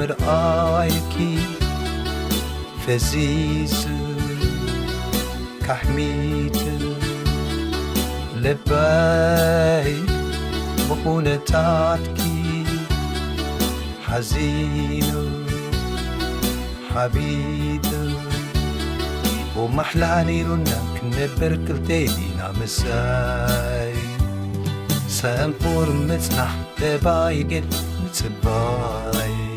بمرآيك فزيز كحميت لباي بخونتاتك حزين حبيب ومحلاني رنك نبر كلتينا مساي سنفور متنح تباي قد نتباي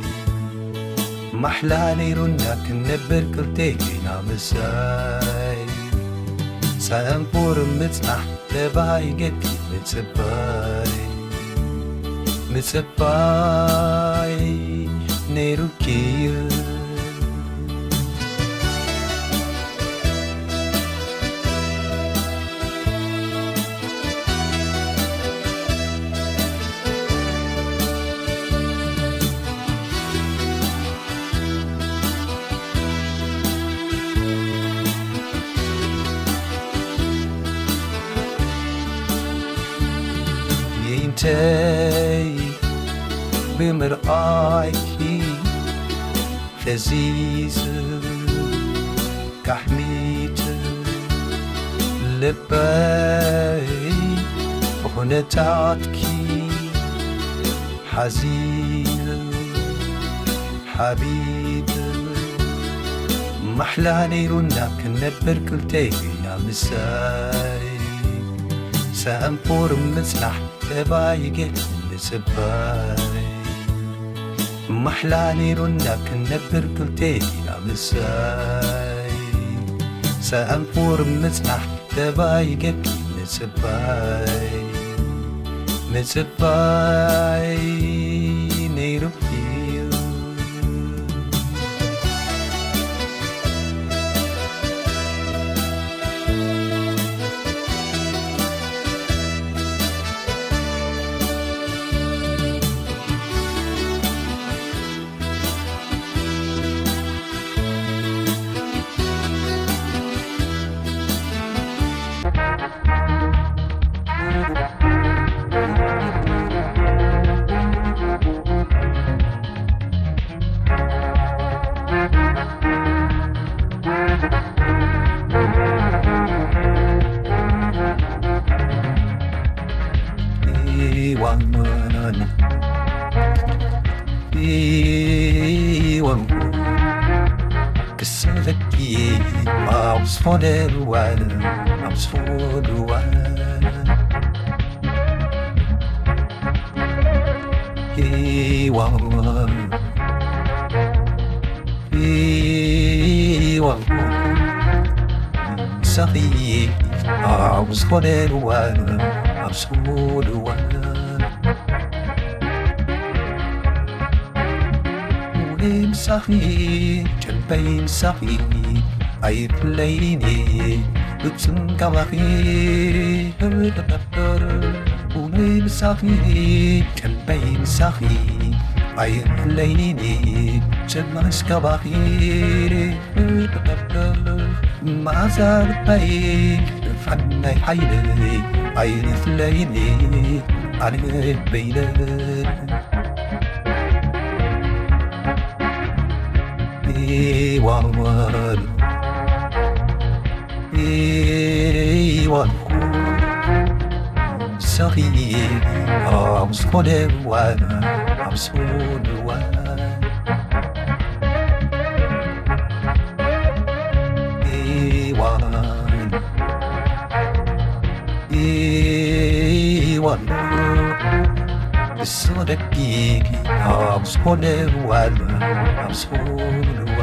محلاني رنك نبر كلتينا مساي سنفور متنح تباي قد نتباي متباي نيروكي ينتهي بمرآيك لذيذ كحميت لباي بخونتاتك حزين حبيب محلاني رنك نبر كلتينا مساي سأنفور مسنح تبايق لسباي محلاني رنك نبر كلتينا مساي سأنفور مسنح تبايق لسباي مسباي نيروبي كسرتكي عاوز فضل وانا عاوز فضل وانا صغير عاوز فضل وانا عاوز فضل وانا صغير جنبين صغير عيب ليني بتسم كواخير ونيم صغير جنبين صغير عيب ليني جمعش كواخير ما زال بين فعني حيلي عيب ليني على بيني one sorry I'm for the one I'm for the one so the gig I'm for the one I'm for the one